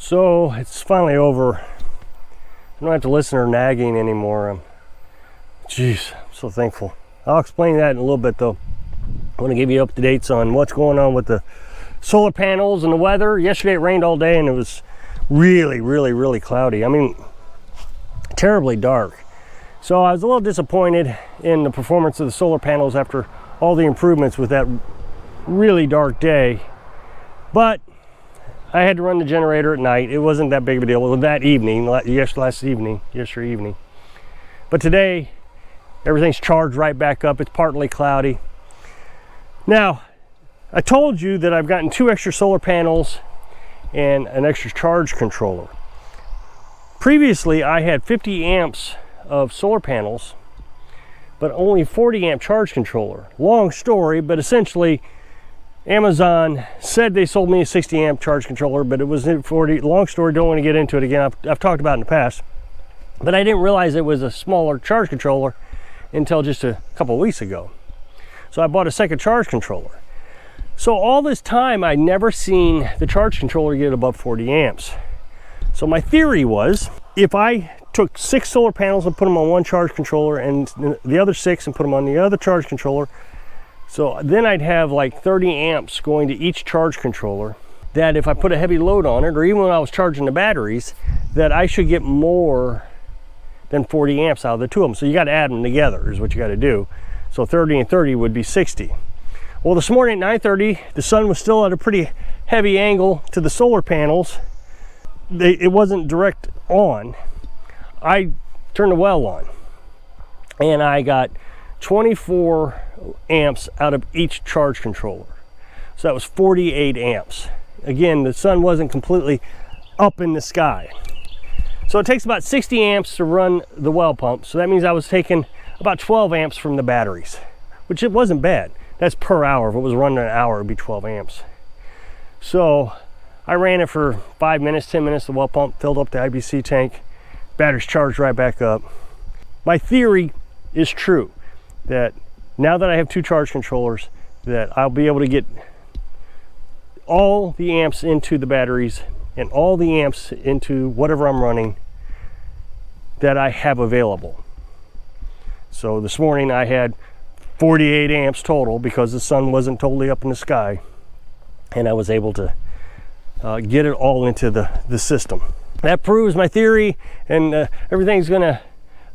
So it's finally over. I don't have to listen to her nagging anymore. Jeez, I'm so thankful. I'll explain that in a little bit though. I want to give you up to dates on what's going on with the solar panels and the weather. Yesterday it rained all day and it was really cloudy. I mean, terribly dark. So I was a little disappointed in the performance of the solar panels after all the improvements with that really dark day. But I had to run the generator at night. It wasn't that big of a deal. Well, that evening, yesterday evening. But today, everything's charged right back up. It's partly cloudy. Now, I told you that I've gotten 2 extra solar panels and an extra charge controller. Previously, I had 50 amps of solar panels, but only 40 amp charge controller. Long story, but essentially, Amazon said they sold me a 60 amp charge controller, but it was 40. Long story, don't want to get into it again. I've talked about it in the past, but I didn't realize it was a smaller charge controller until just a couple of weeks ago. So I bought a second charge controller. So all this time, I'd never seen the charge controller get above 40 amps. So my theory was, if I took 6 solar panels and put them on one charge controller and the other 6 and put them on the other charge controller, so then I'd have like 30 amps going to each charge controller, that if I put a heavy load on it, or even when I was charging the batteries, that I should get more than 40 amps out of the 2 of them. So you got to add them together is what you got to do. So 30 and 30 would be 60. Well, this morning at 9:30, the sun was still at a pretty heavy angle to the solar panels. It wasn't direct on. I turned the well on and I got 24 amps out of each charge controller. So that was 48 amps. Again, the sun wasn't completely up in the sky. So it takes about 60 amps to run the well pump. So that means I was taking about 12 amps from the batteries, which it wasn't bad. That's per hour. If it was running an hour, it'd be 12 amps. So I ran it for 5 minutes, 10 minutes, the well pump, filled up the IBC tank, batteries charged right back up. My theory is true, that now that I have 2 charge controllers, that I'll be able to get all the amps into the batteries and all the amps into whatever I'm running that I have available. So this morning I had 48 amps total because the sun wasn't totally up in the sky, and I was able to get it all into the system. That proves my theory, and everything's gonna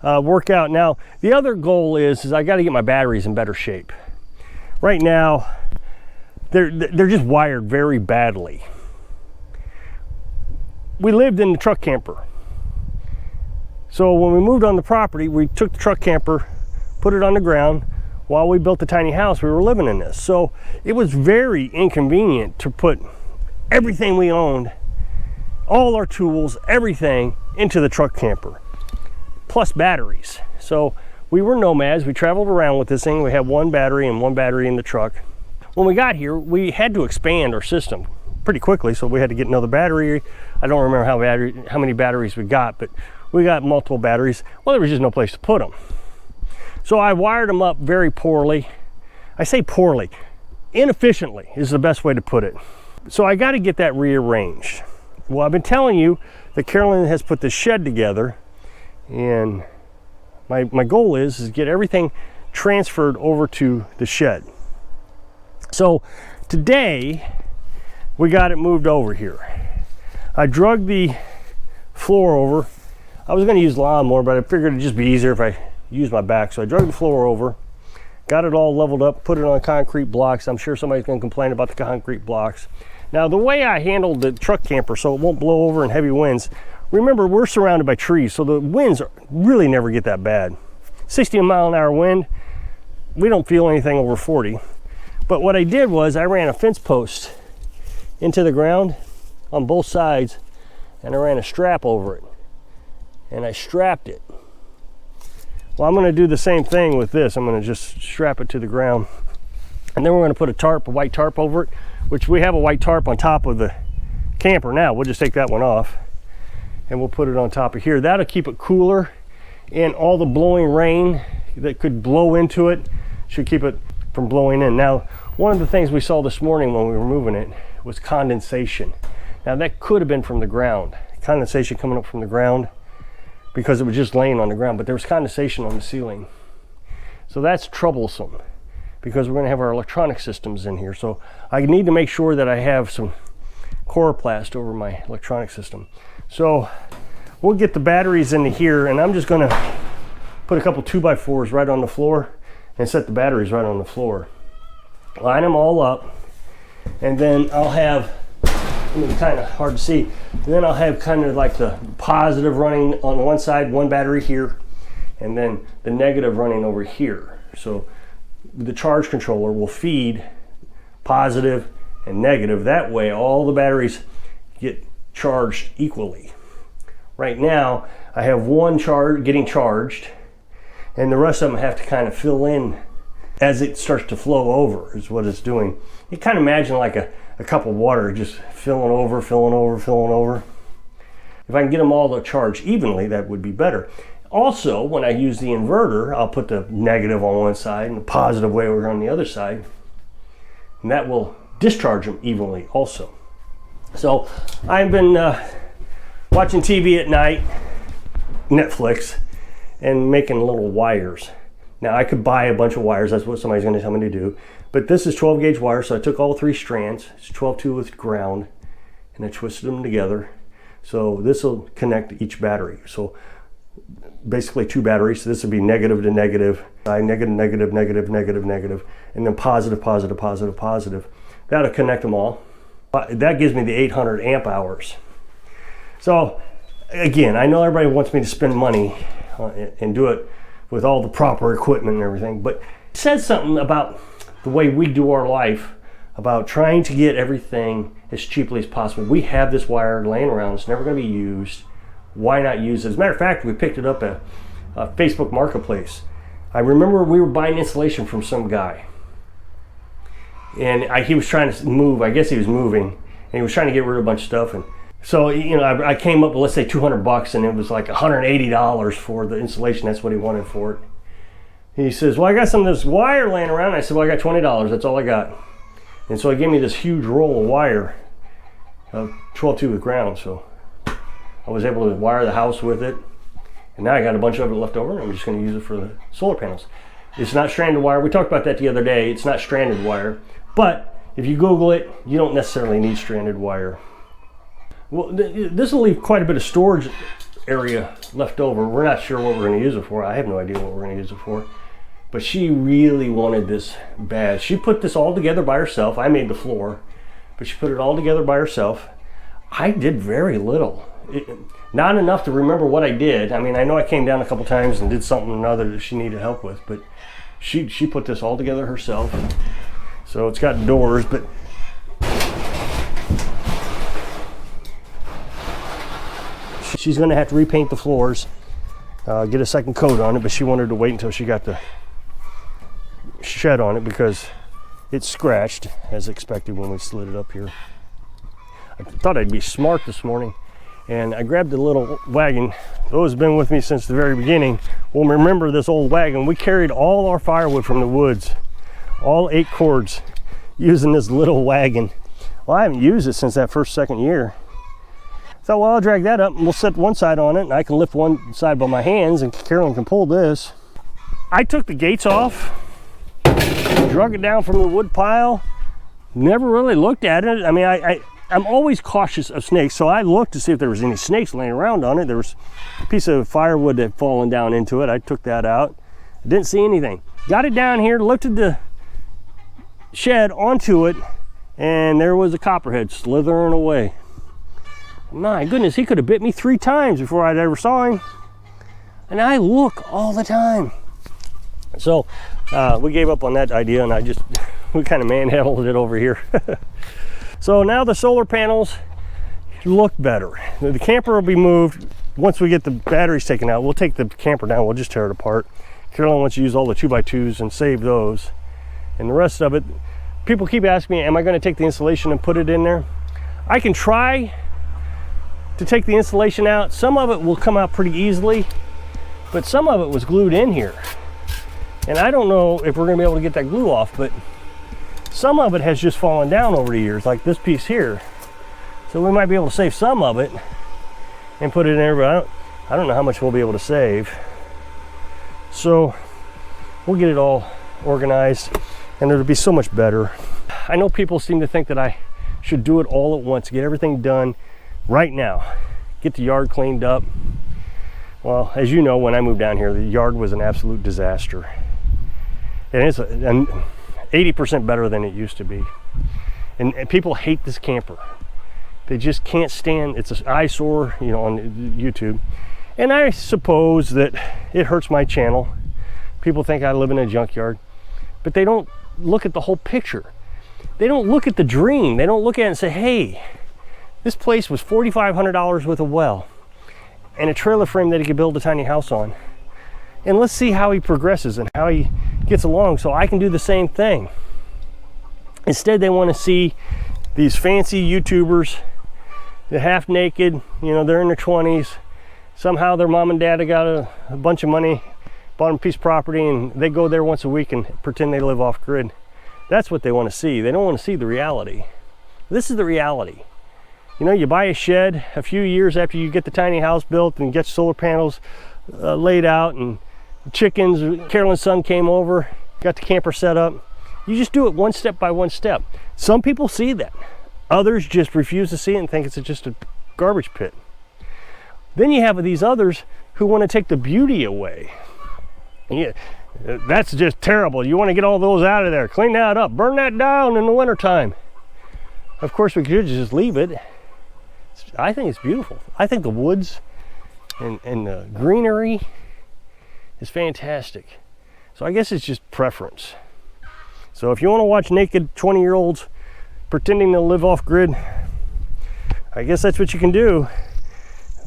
work out. Now, the other goal is I got to get my batteries in better shape. Right now, they're just wired very badly. We lived in the truck camper. So when we moved on the property, we took the truck camper, put it on the ground. While we built the tiny house, we were living in this. So it was very inconvenient to put everything we owned, all our tools, everything into the truck camper, plus batteries. So we were nomads. We traveled around with this thing. We had 1 battery and 1 battery in the truck. When we got here, we had to expand our system pretty quickly, so we had to get another battery. I don't remember how many batteries we got, but we got multiple batteries. Well, there was just no place to put them. So I wired them up very poorly. I say poorly, inefficiently is the best way to put it. So I got to get that rearranged. Well, I've been telling you that Carolyn has put this shed together, and my goal is to get everything transferred over to the shed. So today we got it moved over here. I drug the floor over. I was going to use lawnmower, but I figured it'd just be easier if I use my back. So I drug the floor over, got it all leveled up, put it on concrete blocks. I'm sure somebody's going to complain about the concrete blocks. Now, the way I handled the truck camper so it won't blow over in heavy winds, remember, we're surrounded by trees, so the winds really never get that bad. 60 mile an hour wind, we don't feel anything over 40. But what I did was I ran a fence post into the ground on both sides, and I ran a strap over it, and I strapped it. Well, I'm going to do the same thing with this. I'm going to just strap it to the ground, and then we're going to put a white tarp over it, which we have a white tarp on top of the camper now. We'll just take that one off and we'll put it on top of here. That'll keep it cooler, and all the blowing rain that could blow into it should keep it from blowing in. Now, one of the things we saw this morning when we were moving it was condensation. Now that could have been from the ground, condensation coming up from the ground, because it was just laying on the ground, but there was condensation on the ceiling. So that's troublesome, because we're going to have our electronic systems in here. So I need to make sure that I have some coroplast over my electronic system. So we'll get the batteries into here, and I'm just going to put a couple 2x4s right on the floor and set the batteries right on the floor. Line them all up, and then I'll have, it's kind of hard to see, and then I'll have kind of like the positive running on one side, one battery here, and then the negative running over here. So the charge controller will feed positive and negative. That way all the batteries get charged equally. Right now I have one charge getting charged, and the rest of them have to kind of fill in as it starts to flow over, is what it's doing. You kind of imagine like a cup of water just filling over, filling over, filling over. If I can get them all to charge evenly, that would be better. Also, when I use the inverter, I'll put the negative on one side and the positive way over on the other side, and that will discharge them evenly also. So I've been watching TV at night, Netflix, and making little wires. Now I could buy a bunch of wires, that's what somebody's going to tell me to do, but this is 12 gauge wire, so I took all 3 strands, it's 12-2 with ground, and I twisted them together. So this will connect each battery. So basically 2 batteries, so this would be negative to negative, negative, negative, negative, negative, negative, and then positive, positive, positive, positive. That'll connect them all. That gives me the 800 amp hours. So again, I know everybody wants me to spend money and do it with all the proper equipment and everything, but it says something about the way we do our life, about trying to get everything as cheaply as possible. We have this wire laying around, it's never going to be used. Why not use it? As a matter of fact, we picked it up at Facebook Marketplace. I remember we were buying insulation from some guy, and he was trying to move, I guess he was moving, and he was trying to get rid of a bunch of stuff. And so, you know, I came up with, let's say, $200, and it was like $180 for the insulation. That's what he wanted for it. He says, well, I got some of this wire laying around. I said, well, I got $20. That's all I got. And so he gave me this huge roll of wire, 12-2 with ground. So I was able to wire the house with it. And now I got a bunch of it left over, and I'm just going to use it for the solar panels. It's not stranded wire. We talked about that the other day. It's not stranded wire. But if you Google it, you don't necessarily need stranded wire. Well, this will leave quite a bit of storage area left over. We're not sure what we're going to use it for. I have no idea what we're going to use it for. But she really wanted this bad. She put this all together by herself. I made the floor, but she put it all together by herself. I did very little. Not enough to remember what I did. I mean, I know I came down a couple times and did something or another that she needed help with, but she put this all together herself. So it's got doors, but she's going to have to repaint the floors, get a second coat on it, but she wanted to wait until she got the shed on it because it's scratched as expected when we slid it up here. I thought I'd be smart this morning, and I grabbed the little wagon. Those have been with me since the very beginning will remember this old wagon. We carried all our firewood from the woods, all 8 cords, using this little wagon. Well, I haven't used it since that second year. So, well, I'll drag that up and we'll set one side on it, and I can lift one side by my hands and Carolyn can pull this. I took the gates off, drug it down from the wood pile, never really looked at it. I mean, I'm always cautious of snakes, so I looked to see if there was any snakes laying around on it. There was a piece of firewood that had fallen down into it. I took that out. I didn't see anything. Got it down here, lifted the shed onto it, and there was a copperhead slithering away. My goodness, he could have bit me 3 times before I'd ever saw him. And I look all the time. So we gave up on that idea, and we kind of manhandled it over here. So now the solar panels look better. The camper will be moved once we get the batteries taken out. We'll take the camper down, we'll just tear it apart. Carolyn wants to use all the 2x2s and save those. And the rest of it, people keep asking me, am I going to take the insulation and put it in there? I can try to take the insulation out. Some of it will come out pretty easily, but some of it was glued in here. And I don't know if we're going to be able to get that glue off, but some of it has just fallen down over the years, like this piece here. So we might be able to save some of it and put it in there, but I don't know how much we'll be able to save. So we'll get it all organized and it'll be so much better. I know people seem to think that I should do it all at once, get everything done right now, get the yard cleaned up. Well, as you know, when I moved down here, the yard was an absolute disaster. And it's 80% better than it used to be. And people hate this camper. They just can't stand, it's an eyesore, you know, on YouTube. And I suppose that it hurts my channel. People think I live in a junkyard, but they don't look at the whole picture. They don't look at the dream. They don't look at it and say, hey, this place was $4,500 with a well and a trailer frame that he could build a tiny house on. And let's see how he progresses and how he gets along so I can do the same thing. Instead, they want to see these fancy YouTubers, they're half naked, you know, they're in their 20s. Somehow their mom and dad have got a bunch of money, bought them a piece of property, and they go there once a week and pretend they live off grid. That's what they want to see. They don't want to see the reality. This is the reality. You know, you buy a shed a few years after you get the tiny house built and get solar panels laid out, and chickens, Carolyn's son came over, got the camper set up. You just do it one step by one step. Some people see that. Others just refuse to see it and think it's just a garbage pit. Then you have these others who want to take the beauty away. Yeah, that's just terrible. You want to get all those out of there, clean that up, burn that down in the wintertime. Of course, we could just leave it. I think it's beautiful. I think the woods and the greenery is fantastic. So I guess it's just preference. So if you want to watch naked 20-year-olds pretending to live off grid, I guess that's what you can do.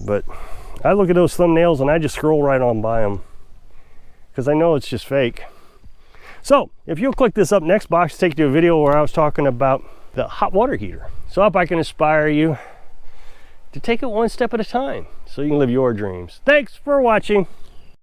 But I look at those thumbnails and I just scroll right on by them because I know it's just fake. So if you'll click this up next box, take you to a video where I was talking about the hot water heater. So I hope I can inspire you to take it one step at a time so you can live your dreams. Thanks for watching.